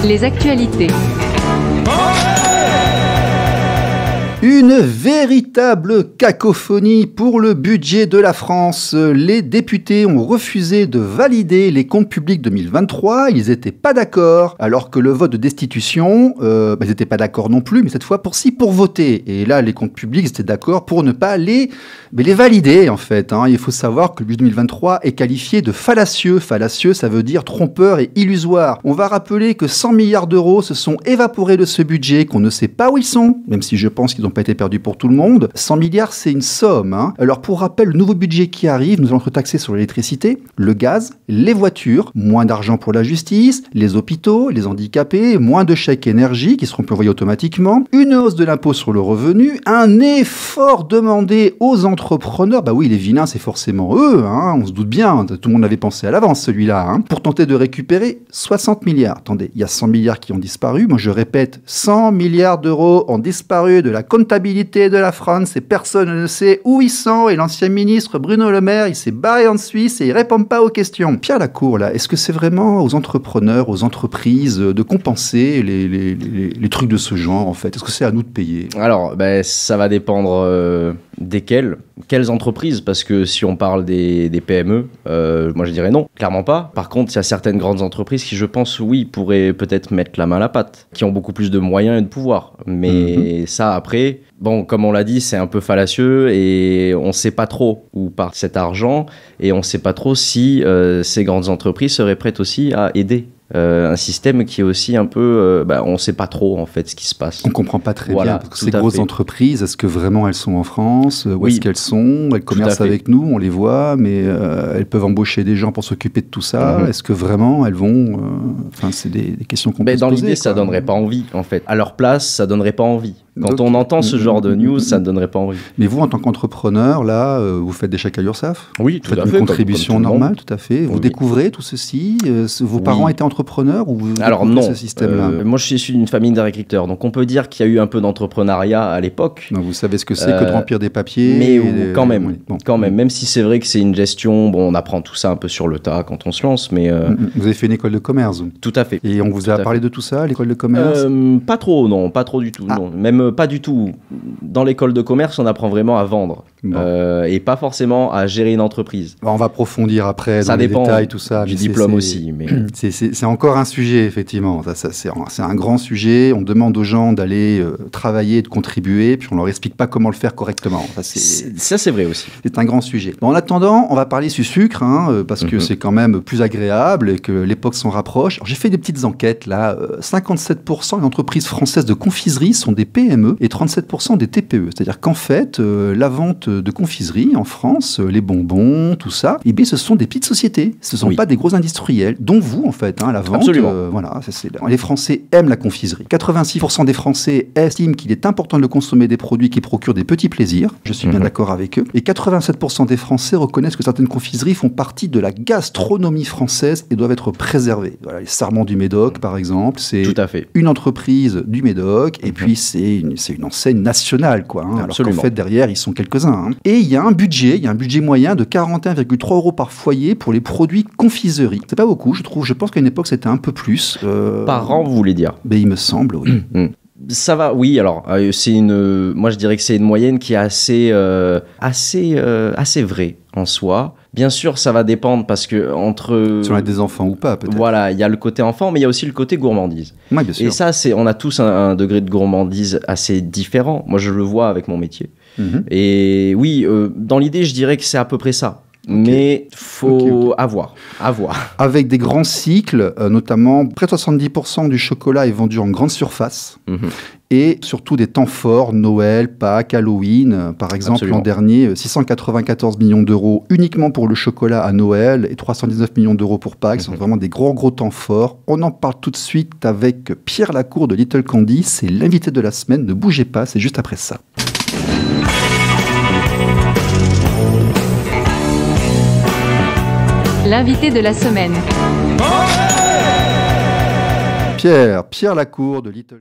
Les actualités. Une véritable cacophonie pour le budget de la France. Les députés ont refusé de valider les comptes publics 2023. Ils n'étaient pas d'accord, alors que le vote de destitution, ils n'étaient pas d'accord non plus, mais cette fois pour voter. Et là, les comptes publics étaient d'accord pour ne pas les valider, en fait. Il faut savoir que le budget 2023 est qualifié de fallacieux. Fallacieux, ça veut dire trompeur et illusoire. On va rappeler que 100 milliards d'euros se sont évaporés de ce budget, qu'on ne sait pas où ils sont, même si je pense qu'ils n'ont pas été perdus pour tout le monde. 100 milliards, c'est une somme. Alors, pour rappel, le nouveau budget qui arrive, nous allons être taxés sur l'électricité, le gaz, les voitures, moins d'argent pour la justice, les hôpitaux, les handicapés, moins de chèques énergie qui seront plus envoyés automatiquement, une hausse de l'impôt sur le revenu, un effort demandé aux entrepreneurs. Bah oui, les vilains, c'est forcément eux, on se doute bien, tout le monde avait pensé à l'avance celui-là, pour tenter de récupérer 60 milliards. Attendez, il y a 100 milliards qui ont disparu. Moi, je répète, 100 milliards d'euros ont disparu de la comptabilité de la France et personne ne sait où ils sont. Et l'ancien ministre Bruno Le Maire, il s'est barré en Suisse et il répond pas aux questions. Pierre Lacour, là, est-ce que c'est vraiment aux entrepreneurs, aux entreprises de compenser les trucs de ce genre, en fait? Est-ce que c'est à nous de payer? Alors, ça va dépendre desquelles. Quelles entreprises? Parce que si on parle des PME, moi je dirais non, clairement pas. Par contre, il y a certaines grandes entreprises qui, je pense, oui, pourraient peut-être mettre la main à la pâte, qui ont beaucoup plus de moyens et de pouvoir. Mais ça, après, bon, comme on l'a dit, c'est un peu fallacieux et on ne sait pas trop où part cet argent et on ne sait pas trop si ces grandes entreprises seraient prêtes aussi à aider. Un système qui est aussi un peu... on ne sait pas trop, en fait, ce qui se passe. On ne comprend pas très bien, parce que ces grosses entreprises, est-ce que vraiment elles sont en France? Où est-ce qu'elles sont? Elles commercent avec nous, on les voit, mais elles peuvent embaucher des gens pour s'occuper de tout ça. Est-ce que vraiment elles vont... c'est des questions qu'on peut se poser. Dans l'idée, ça ne donnerait pas envie, en fait. À leur place, ça ne donnerait pas envie. Quand on entend ce genre de news, ça ne donnerait pas envie. Mais vous, en tant qu'entrepreneur, là, vous faites des chèques à l'URSSAF? Oui, tout à fait. Une contribution normale, tout à fait. Vous découvrez tout ceci? Vos parents étaient entrepreneurs ou vous découvrez ce système-là? Moi, je suis issu d'une famille d'agriculteurs, donc on peut dire qu'il y a eu un peu d'entrepreneuriat à l'époque. Donc vous savez ce que c'est que de remplir des papiers? Mais quand même, même si c'est vrai que c'est une gestion, on apprend tout ça un peu sur le tas quand on se lance, mais... Vous avez fait une école de commerce? Tout à fait. Et on vous a parlé de tout ça, l'école de commerce? Pas trop, non, pas trop du tout. Non. Même pas du tout. Dans l'école de commerce, on apprend vraiment à vendre et pas forcément à gérer une entreprise. On va approfondir après dans les détails, tout ça. Du diplôme aussi. Mais... C'est encore un sujet, effectivement. C'est un grand sujet. On demande aux gens d'aller travailler, de contribuer, puis on leur explique pas comment le faire correctement. Ça, c'est vrai aussi. C'est un grand sujet. En attendant, on va parler du sucre, parce que c'est quand même plus agréable et que l'époque s'en rapproche. J'ai fait des petites enquêtes, là. 57% des entreprises françaises de confiserie sont des PME et 37% des TPE. C'est-à-dire qu'en fait, la vente de confiserie en France, les bonbons, tout ça, ce sont des petites sociétés. Ce ne sont pas des gros industriels, dont vous, en fait, la vente. Absolument. Les Français aiment la confiserie. 86% des Français estiment qu'il est important de consommer des produits qui procurent des petits plaisirs. Je suis bien d'accord avec eux. Et 87% des Français reconnaissent que certaines confiseries font partie de la gastronomie française et doivent être préservées. Voilà, les Sarments du Médoc, par exemple, c'est une entreprise du Médoc, et puis c'est une enseigne nationale, quoi. Alors qu'en fait, derrière, ils sont quelques-uns. Et il y a un budget moyen de 41,3 € par foyer pour les produits confiserie. C'est pas beaucoup, je trouve. Je pense qu'à une époque, c'était un peu plus. Par an, vous voulez dire? Il me semble, oui. Ça va, oui. Alors, moi, je dirais que c'est une moyenne qui est assez vraie en soi. Bien sûr, ça va dépendre parce que si on a des enfants ou pas, peut-être. Voilà, il y a le côté enfant, mais il y a aussi le côté gourmandise. Oui, bien sûr. Et ça, on a tous un degré de gourmandise assez différent. Moi, je le vois avec mon métier. Et oui, dans l'idée, je dirais que c'est à peu près ça. Mais faut avoir. Avec des grands cycles, notamment près de 70% du chocolat est vendu en grande surface. Et surtout des temps forts, Noël, Pâques, Halloween. Par exemple, l'an dernier, 694 millions d'euros uniquement pour le chocolat à Noël et 319 millions d'euros pour Pâques. Ce sont vraiment des gros temps forts. On en parle tout de suite avec Pierre Lacour de Little Candy. C'est l'invité de la semaine. Ne bougez pas, c'est juste après ça. L'invité de la semaine. Pierre Lacour de Little